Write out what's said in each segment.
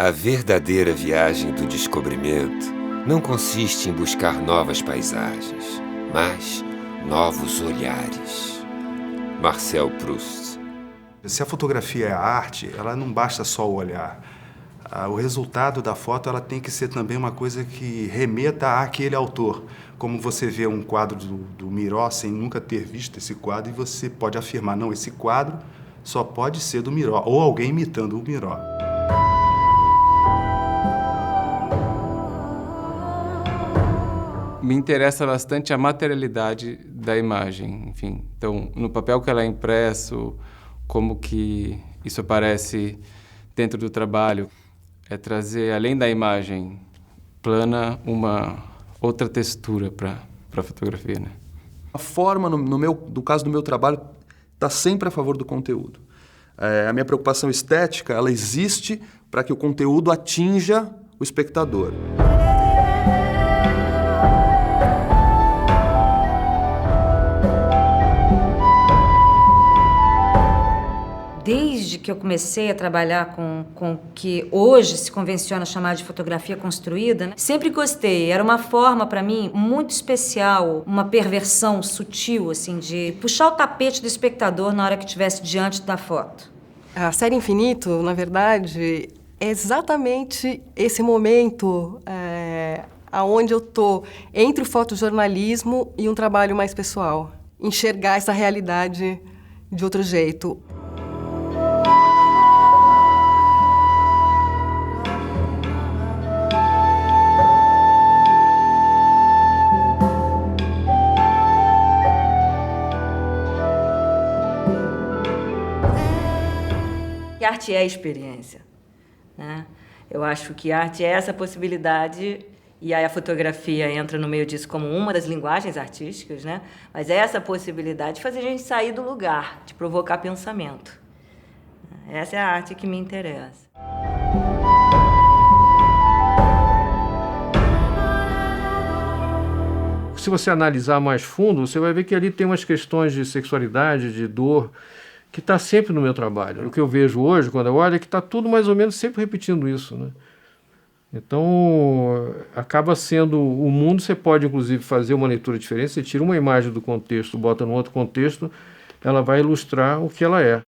A verdadeira viagem do descobrimento não consiste em buscar novas paisagens, mas novos olhares. Marcel Proust. Se a fotografia é arte, ela não basta só o olhar. O resultado da foto ela tem que ser também uma coisa que remeta àquele autor. Como você vê um quadro do Miró sem nunca ter visto esse quadro e você pode afirmar, não, esse quadro só pode ser do Miró, ou alguém imitando o Miró. Me interessa bastante a materialidade da imagem, enfim. Então, no papel que ela é impresso, como que isso aparece dentro do trabalho, é trazer, além da imagem plana, uma outra textura para a fotografia, né? A forma, no caso do meu trabalho, está sempre a favor do conteúdo. A minha preocupação estética, ela existe para que o conteúdo atinja o espectador. Desde que eu comecei a trabalhar com o que hoje se convenciona chamar de fotografia construída, né? Sempre gostei. Era uma forma, para mim, muito especial, uma perversão sutil, assim, de puxar o tapete do espectador na hora que estivesse diante da foto. A série Infinito, na verdade, é exatamente esse momento aonde eu tô entre o fotojornalismo e um trabalho mais pessoal. Enxergar essa realidade de outro jeito. Que arte é experiência, né? Eu acho que arte é essa possibilidade, e aí a fotografia entra no meio disso como uma das linguagens artísticas, né? Mas é essa possibilidade de fazer a gente sair do lugar, de provocar pensamento. Essa é a arte que me interessa. Se você analisar mais fundo, você vai ver que ali tem umas questões de sexualidade, de dor, que está sempre no meu trabalho. O que eu vejo hoje, quando eu olho, é que está tudo mais ou menos sempre repetindo isso, né? Então, acaba sendo... O mundo, você pode, inclusive, fazer uma leitura diferente. Você tira uma imagem do contexto, bota num outro contexto, ela vai ilustrar o que ela é.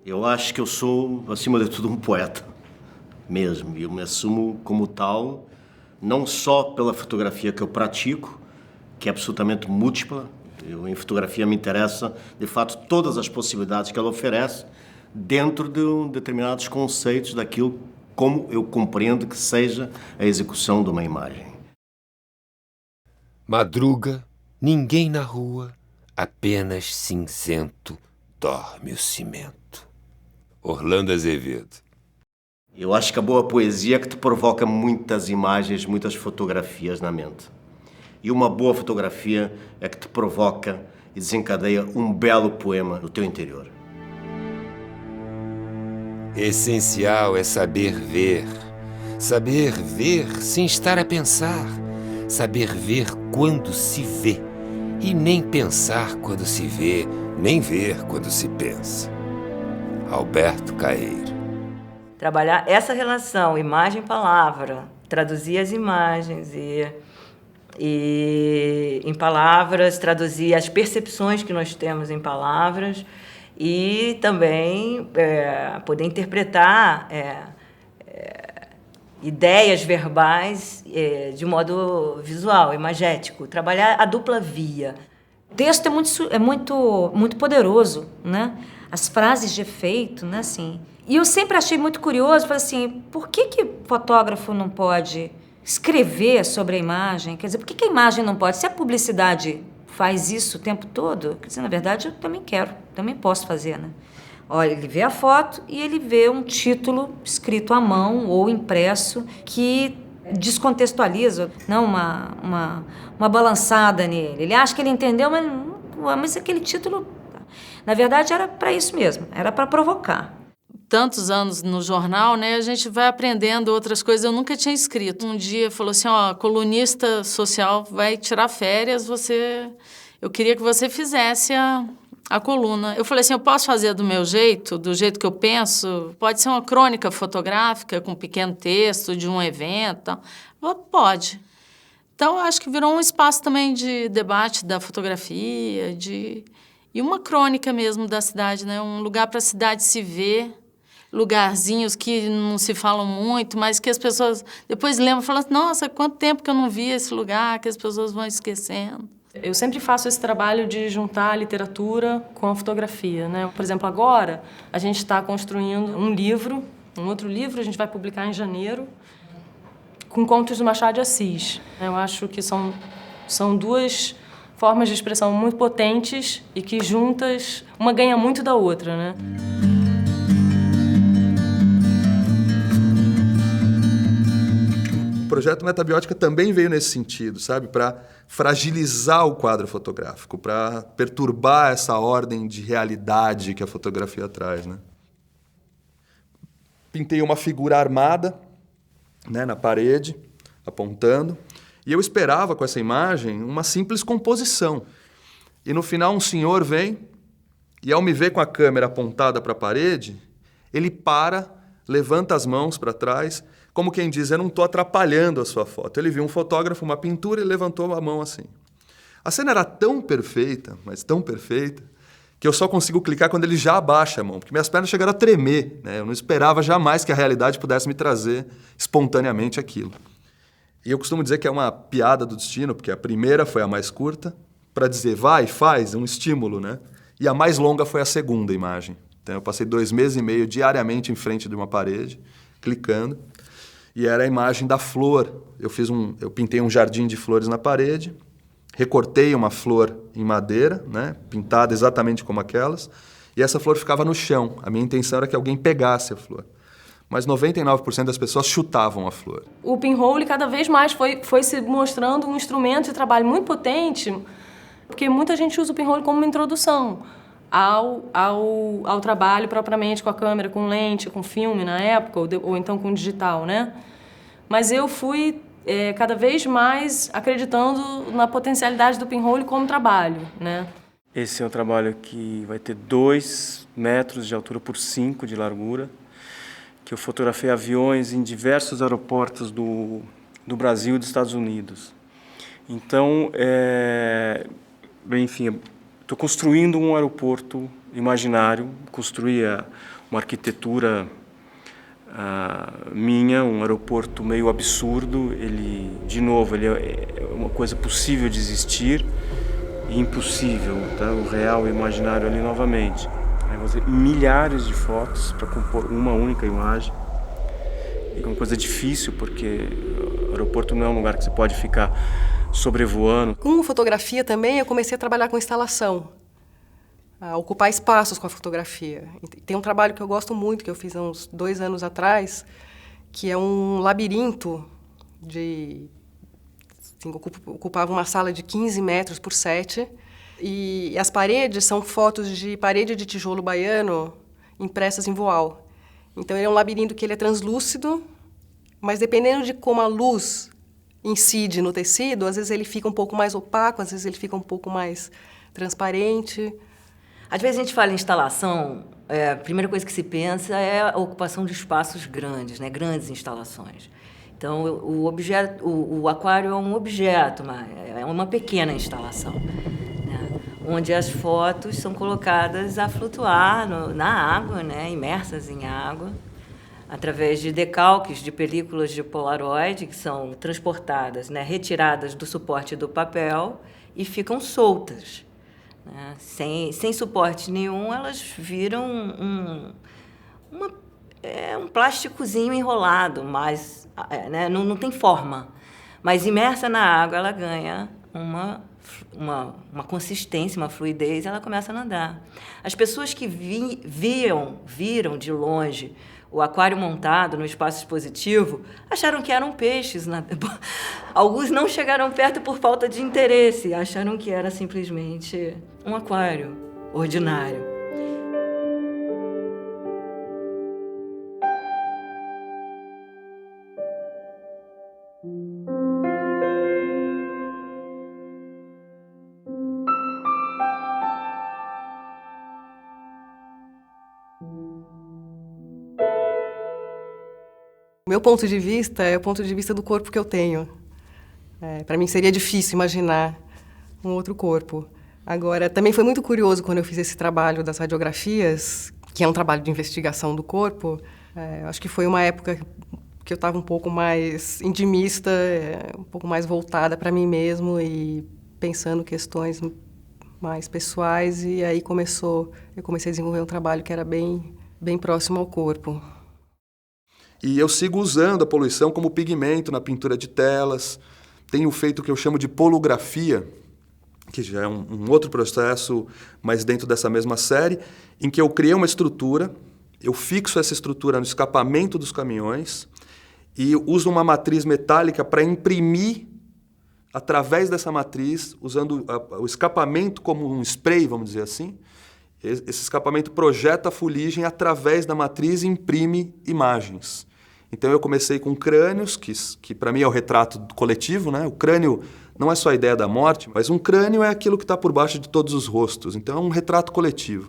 Eu acho que eu sou, acima de tudo, um poeta, mesmo. E eu me assumo como tal, não só pela fotografia que eu pratico, que é absolutamente múltipla. Em fotografia me interessa, de fato, todas as possibilidades que ela oferece dentro de determinados conceitos daquilo como eu compreendo que seja a execução de uma imagem. Madruga, ninguém na rua, apenas cinzento dorme o cimento. Orlando Azevedo. Eu acho que a boa poesia é que te provoca muitas imagens, muitas fotografias na mente. E uma boa fotografia é que te provoca e desencadeia um belo poema no teu interior. Essencial é saber ver sem estar a pensar, saber ver quando se vê e nem pensar quando se vê, nem ver quando se pensa. Alberto Caeiro. Trabalhar essa relação imagem-palavra, traduzir as imagens e em palavras, traduzir as percepções que nós temos em palavras e também poder interpretar ideias verbais de modo visual, imagético. Trabalhar a dupla via. O texto é muito poderoso, né? As frases de efeito, né, assim. E eu sempre achei muito curioso, falei assim, por que fotógrafo não pode escrever sobre a imagem? Quer dizer, por que a imagem não pode? Se a publicidade faz isso o tempo todo, quer dizer, na verdade eu também quero, também posso fazer, né? Olha, ele vê a foto e ele vê um título escrito à mão ou impresso que descontextualiza, não uma balançada nele. Ele acha que ele entendeu, mas aquele título, na verdade, era para isso mesmo, era para provocar. Tantos anos no jornal, né, a gente vai aprendendo outras coisas. Eu nunca tinha escrito. Um dia falou assim, ó, colunista social vai tirar férias, eu queria que você fizesse a coluna. Eu falei assim, eu posso fazer do meu jeito, do jeito que eu penso? Pode ser uma crônica fotográfica com um pequeno texto de um evento? Pode. Então, eu acho que virou um espaço também de debate da fotografia, e uma crônica mesmo da cidade, né? Um lugar para a cidade se ver, lugarzinhos que não se falam muito, mas que as pessoas depois lembram e falam, nossa, quanto tempo que eu não via esse lugar, que as pessoas vão esquecendo. Eu sempre faço esse trabalho de juntar a literatura com a fotografia, né? Por exemplo, agora a gente está construindo um outro livro, a gente vai publicar em janeiro, com contos do Machado de Assis. Eu acho que são duas formas de expressão muito potentes e que juntas, uma ganha muito da outra, né? O projeto Metabiótica também veio nesse sentido, sabe? Para fragilizar o quadro fotográfico, para perturbar essa ordem de realidade que a fotografia traz, né? Pintei uma figura armada, né, na parede, apontando, e eu esperava com essa imagem uma simples composição. E no final um senhor vem e, ao me ver com a câmera apontada para a parede, ele para, levanta as mãos para trás, como quem diz, eu não estou atrapalhando a sua foto. Ele viu um fotógrafo, uma pintura, e levantou a mão assim. A cena era tão perfeita, mas tão perfeita, que eu só consigo clicar quando ele já abaixa a mão, porque minhas pernas chegaram a tremer, né? Eu não esperava jamais que a realidade pudesse me trazer espontaneamente aquilo. E eu costumo dizer que é uma piada do destino, porque a primeira foi a mais curta, para dizer, vai, faz, um estímulo, né? E a mais longa foi a segunda imagem. Então eu passei 2 meses e meio diariamente em frente de uma parede, clicando, e era a imagem da flor. Eu pintei um jardim de flores na parede, recortei uma flor em madeira, né, pintada exatamente como aquelas, e essa flor ficava no chão. A minha intenção era que alguém pegasse a flor. Mas 99% das pessoas chutavam a flor. O pinhole cada vez mais foi se mostrando um instrumento de trabalho muito potente, porque muita gente usa o pinhole como uma introdução ao trabalho propriamente com a câmera, com lente, com filme na época, ou então com digital, né? Mas eu fui cada vez mais acreditando na potencialidade do pinhole como trabalho, né? Esse é um trabalho que vai ter 2 metros de altura por 5 de largura, que eu fotografei aviões em diversos aeroportos do Brasil e dos Estados Unidos. Então, enfim, estou construindo um aeroporto imaginário, construí uma arquitetura minha, um aeroporto meio absurdo. Ele é uma coisa possível de existir e impossível, tá? O real e o imaginário ali novamente. Aí vou ter milhares de fotos para compor uma única imagem. E é uma coisa difícil, porque o aeroporto não é um lugar que você pode ficar sobrevoando. Com fotografia também, eu comecei a trabalhar com instalação, a ocupar espaços com a fotografia. Tem um trabalho que eu gosto muito, que eu fiz há uns 2 anos atrás, que é um labirinto ocupava uma sala de 15 metros por 7, e as paredes são fotos de parede de tijolo baiano impressas em voal. Então, ele é um labirinto que ele é translúcido, mas dependendo de como a luz incide no tecido, às vezes ele fica um pouco mais opaco, às vezes ele fica um pouco mais transparente. Às vezes a gente fala em instalação, a primeira coisa que se pensa é a ocupação de espaços grandes, né? Grandes instalações. Então, o aquário é um objeto, é uma pequena instalação, né? Onde as fotos são colocadas a flutuar na água, né? Imersas em água, através de decalques de películas de Polaroid, que são transportadas, né? Retiradas do suporte do papel e ficam soltas, né? Sem suporte nenhum, elas viram um plásticozinho enrolado, mas né? Não tem forma. Mas imersa na água, ela ganha uma uma consistência, uma fluidez, ela começa a nadar. As pessoas que viram de longe o aquário montado no espaço expositivo acharam que eram peixes. Alguns não chegaram perto por falta de interesse, acharam que era simplesmente um aquário ordinário. O meu ponto de vista é o ponto de vista do corpo que eu tenho. Para mim seria difícil imaginar um outro corpo. Agora, também foi muito curioso quando eu fiz esse trabalho das radiografias, que é um trabalho de investigação do corpo. Acho que foi uma época que eu estava um pouco mais intimista, um pouco mais voltada para mim mesmo e pensando questões mais pessoais. E aí eu comecei a desenvolver um trabalho que era bem próximo ao corpo. E eu sigo usando a poluição como pigmento na pintura de telas. Tenho feito o que eu chamo de polografia, que já é um outro processo, mas dentro dessa mesma série, em que eu criei uma estrutura, eu fixo essa estrutura no escapamento dos caminhões e uso uma matriz metálica para imprimir, através dessa matriz, usando o escapamento como um spray, vamos dizer assim. Esse escapamento projeta a fuligem através da matriz e imprime imagens. Então eu comecei com crânios, que para mim é o retrato coletivo, né? O crânio não é só a ideia da morte, mas um crânio é aquilo que está por baixo de todos os rostos. Então é um retrato coletivo.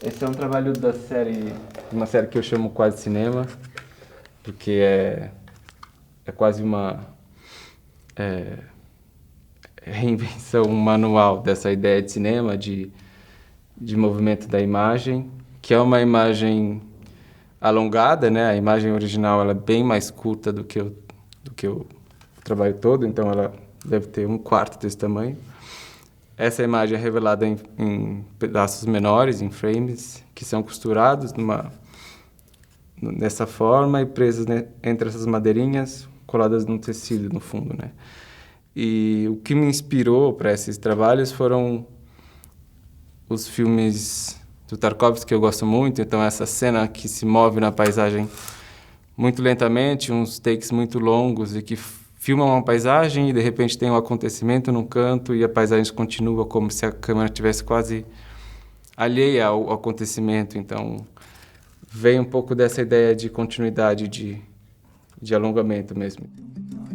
Esse é um trabalho uma série que eu chamo Quase Cinema, porque é quase uma reinvenção manual dessa ideia de cinema, de movimento da imagem, que é uma imagem alongada, né? A imagem original ela é bem mais curta do que o trabalho todo, então ela deve ter 1/4 desse tamanho. Essa imagem é revelada em pedaços menores, em frames, que são costurados nessa forma e presas entre essas madeirinhas coladas no tecido, no fundo, né? E o que me inspirou para esses trabalhos foram os filmes do Tarkovsky, que eu gosto muito. Então, essa cena que se move na paisagem muito lentamente, uns takes muito longos e que filmam uma paisagem e, de repente, tem um acontecimento num canto e a paisagem continua como se a câmera estivesse quase alheia ao acontecimento. Então, vem um pouco dessa ideia de continuidade, de alongamento mesmo.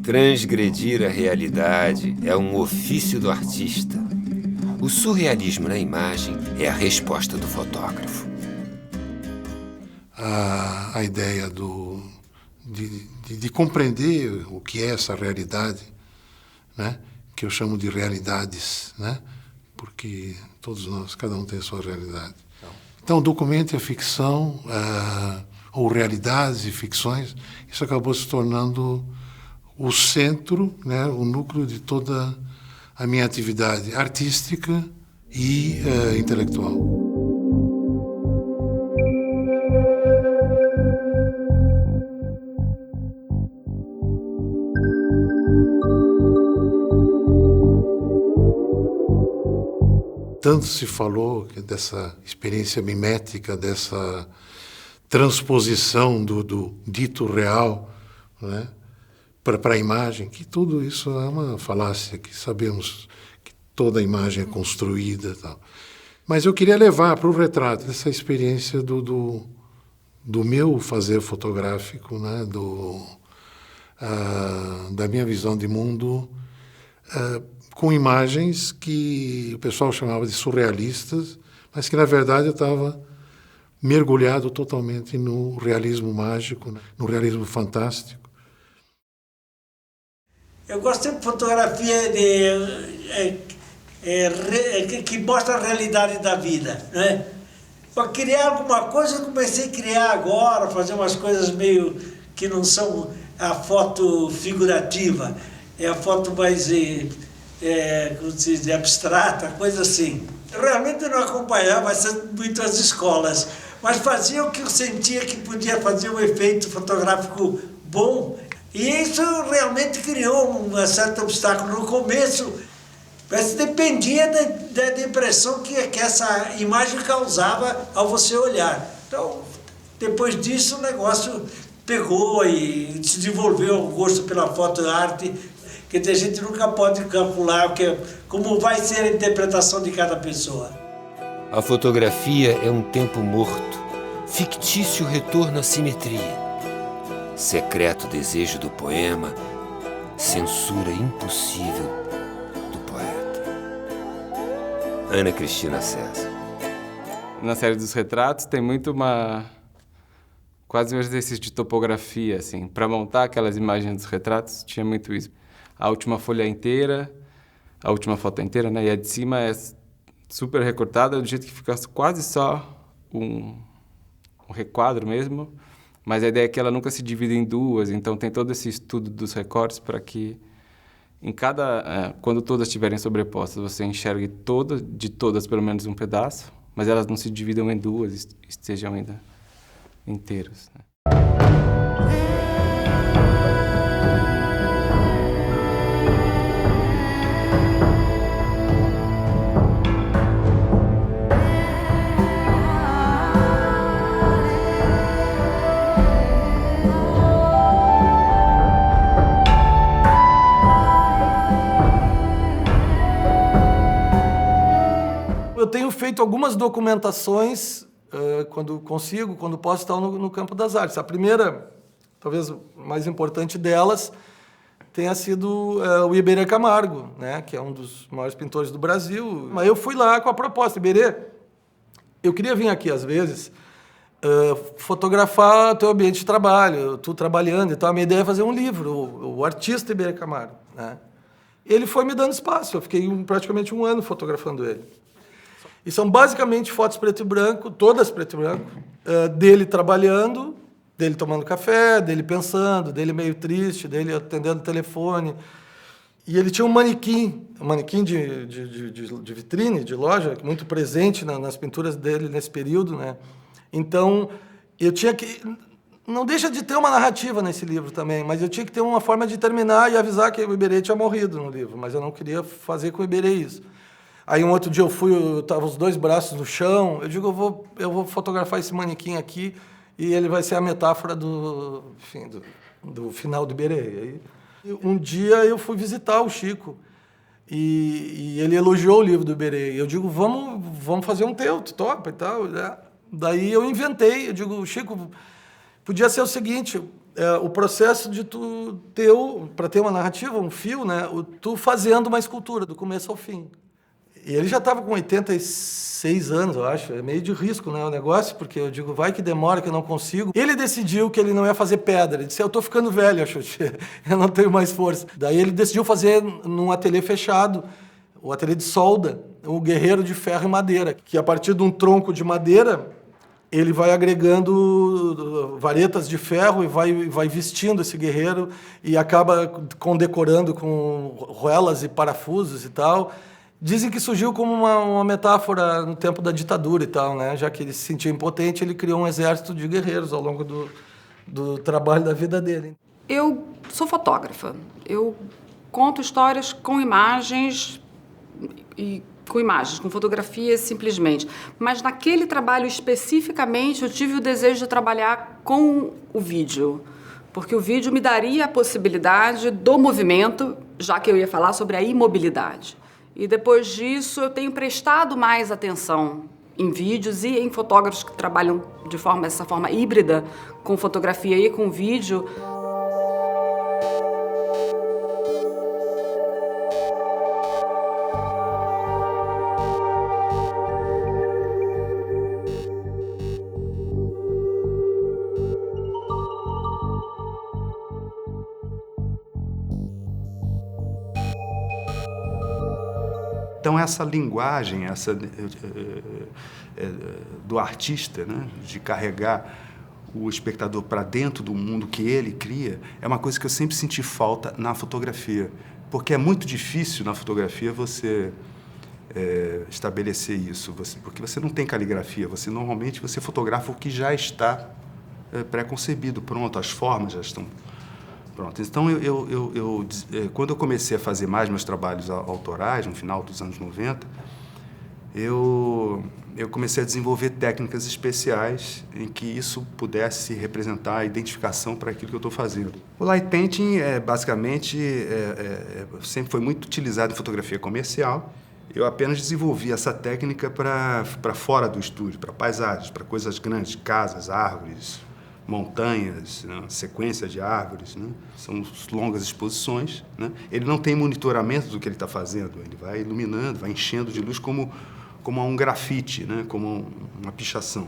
Transgredir a realidade é um ofício do artista. O surrealismo na imagem é a resposta do fotógrafo. A ideia de compreender o que é essa realidade, né? Que eu chamo de realidades, né? Porque todos nós, cada um tem a sua realidade. Então, documente a ficção, ou realidades e ficções, isso acabou se tornando o centro, né, o núcleo de toda a minha atividade artística e intelectual. Tanto se falou dessa experiência mimética, dessa transposição do dito real, né, para a imagem, que tudo isso é uma falácia, que sabemos que toda imagem é construída e tal. Mas eu queria levar para o retrato essa experiência do meu fazer fotográfico, né, da minha visão de mundo, com imagens que o pessoal chamava de surrealistas, mas que, na verdade, eu estava mergulhado totalmente no realismo mágico, né, no realismo fantástico. Eu gosto de fotografia que mostra a realidade da vida, né? Para criar alguma coisa, eu comecei a criar agora, fazer umas coisas meio que não são a foto figurativa, é a foto mais como se diz, abstrata, coisa assim. Realmente eu não acompanhava muito as escolas, mas fazia o que eu sentia que podia fazer um efeito fotográfico bom. E isso realmente criou um certo obstáculo no começo, mas dependia da impressão que essa imagem causava ao você olhar. Então, depois disso, o negócio pegou e se desenvolveu o gosto pela fotoarte. Quer dizer, a gente nunca pode calcular como vai ser a interpretação de cada pessoa. A fotografia é um tempo morto, fictício retorno à simetria, secreto desejo do poema, censura impossível do poeta. Ana Cristina César. Na série dos retratos tem muito quase um exercício de topografia, assim. Para montar aquelas imagens dos retratos, tinha muito isso. A última folha inteira, a última foto inteira, né? E a de cima é super recortada, do jeito que fica quase só um requadro mesmo, mas a ideia é que ela nunca se divide em duas, então tem todo esse estudo dos recortes para que quando todas estiverem sobrepostas, você enxergue de todas pelo menos um pedaço, mas elas não se dividam em duas, estejam ainda inteiros, né? Eu tenho feito algumas documentações, quando consigo, quando posso, estar no campo das artes. A primeira, talvez mais importante delas, tenha sido o Iberê Camargo, né, que é um dos maiores pintores do Brasil. Mas eu fui lá com a proposta: Iberê, eu queria vir aqui, às vezes, fotografar o teu ambiente de trabalho, tu trabalhando e tal. A minha ideia é fazer um livro, o artista Iberê Camargo, né? Ele foi me dando espaço, eu fiquei praticamente um ano fotografando ele. E são basicamente fotos preto e branco, todas preto e branco, dele trabalhando, dele tomando café, dele pensando, dele meio triste, dele atendendo o telefone. E ele tinha um manequim de vitrine, de loja, muito presente nas pinturas dele nesse período, né? Então, eu tinha que... Não deixa de ter uma narrativa nesse livro também, mas eu tinha que ter uma forma de terminar e avisar que o Iberê tinha morrido no livro, mas eu não queria fazer com o Iberê isso. Aí um outro dia eu estava os dois braços no chão, eu digo, eu vou fotografar esse manequim aqui e ele vai ser a metáfora do final do Iberê. Aí, um dia eu fui visitar o Chico e ele elogiou o livro do Iberê. Eu digo, vamos fazer um teu, tu topa e tal. Né? Daí eu inventei, eu digo, Chico, podia ser o seguinte, o processo de tu para ter uma narrativa, um fio, né? Tu fazendo uma escultura do começo ao fim. E ele já estava com 86 anos, eu acho. É meio de risco, né, o negócio, porque eu digo, vai que demora, que eu não consigo. Ele decidiu que ele não ia fazer pedra. Ele disse, eu estou ficando velho, acho, eu não tenho mais força. Daí ele decidiu fazer num ateliê fechado, o ateliê de solda, um guerreiro de ferro e madeira, que a partir de um tronco de madeira, ele vai agregando varetas de ferro e vai vestindo esse guerreiro e acaba condecorando com roelas e parafusos e tal. Dizem que surgiu como uma metáfora no tempo da ditadura e tal, né? Já que ele se sentia impotente, ele criou um exército de guerreiros ao longo do trabalho da vida dele. Eu sou fotógrafa. Eu conto histórias com imagens, com fotografias simplesmente. Mas naquele trabalho especificamente, eu tive o desejo de trabalhar com o vídeo, porque o vídeo me daria a possibilidade do movimento, já que eu ia falar sobre a imobilidade. E depois disso eu tenho prestado mais atenção em vídeos e em fotógrafos que trabalham dessa forma híbrida, com fotografia e com vídeo. Então, essa linguagem do artista, né, de carregar o espectador para dentro do mundo que ele cria, é uma coisa que eu sempre senti falta na fotografia. Porque é muito difícil, na fotografia, você estabelecer isso, porque você não tem caligrafia, normalmente você fotografa o que já está pré-concebido, pronto, as formas já estão prontas. Então, quando eu comecei a fazer mais meus trabalhos autorais, no final dos anos 90, eu comecei a desenvolver técnicas especiais em que isso pudesse representar a identificação para aquilo que eu estou fazendo. O light painting, basicamente, sempre foi muito utilizado em fotografia comercial. Eu apenas desenvolvi essa técnica para fora do estúdio, para paisagens, para coisas grandes, casas, árvores, montanhas, né? Sequência de árvores, né? São longas exposições, né? Ele não tem monitoramento do que ele está fazendo, ele vai iluminando, vai enchendo de luz como um grafite, né? Como uma pichação.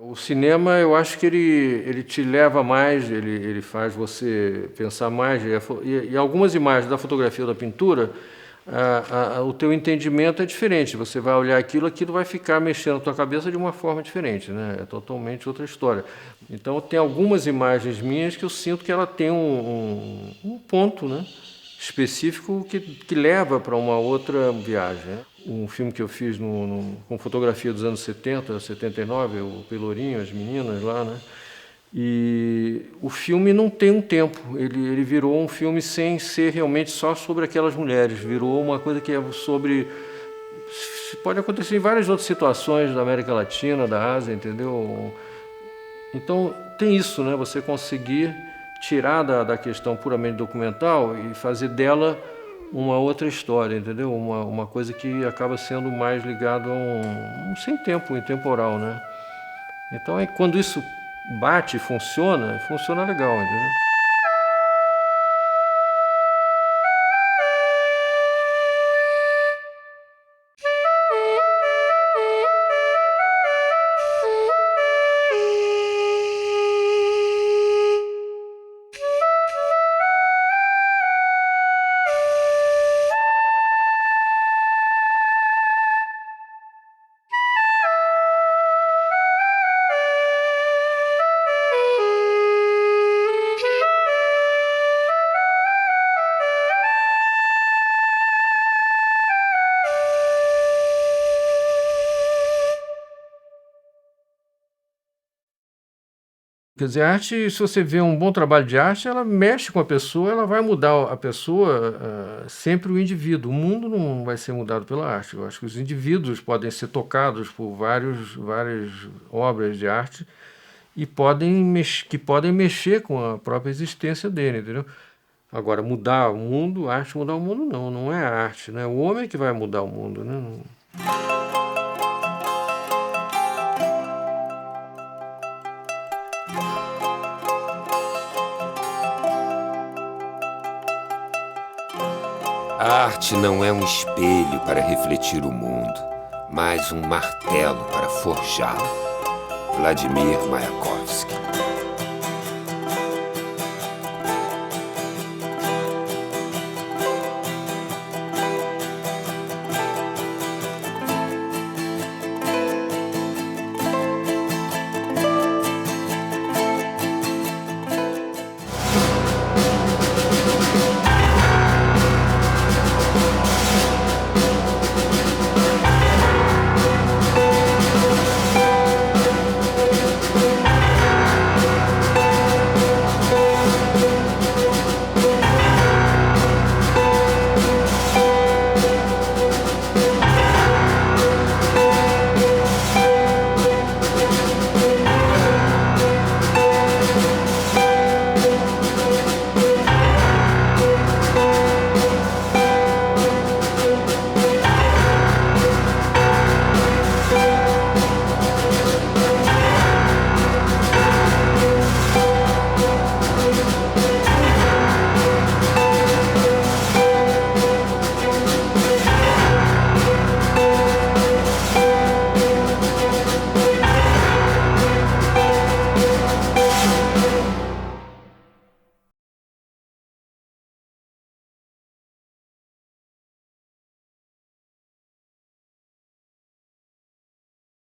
O cinema, eu acho que ele te leva mais, ele faz você pensar mais. E algumas imagens da fotografia ou da pintura, o teu entendimento é diferente. Você vai olhar aquilo vai ficar mexendo na tua cabeça de uma forma diferente, né? É totalmente outra história. Então, tem algumas imagens minhas que eu sinto que ela tem um ponto, né, específico que leva para uma outra viagem, né? Um filme que eu fiz com fotografia dos anos 70, 79, o Pelourinho, as meninas lá, né? E o filme não tem um tempo, ele virou um filme sem ser realmente só sobre aquelas mulheres, virou uma coisa que é sobre... Pode acontecer em várias outras situações da América Latina, da Ásia, entendeu? Então, tem isso, né? Você conseguir tirar da questão puramente documental e fazer dela uma outra história, entendeu? Uma coisa que acaba sendo mais ligada a um sem tempo, intemporal, né? Então, quando isso bate, funciona legal, entendeu? Quer dizer, a arte, se você vê um bom trabalho de arte, ela mexe com a pessoa, ela vai mudar a pessoa, sempre o indivíduo. O mundo não vai ser mudado pela arte. Eu acho que os indivíduos podem ser tocados por várias obras de arte e podem mexer com a própria existência dele, entendeu? Agora, mudar o mundo, a arte mudar o mundo, não é a arte, né? O homem é que vai mudar o mundo, né? A arte não é um espelho para refletir o mundo, mas um martelo para forjá-lo. Vladimir Mayakovsky.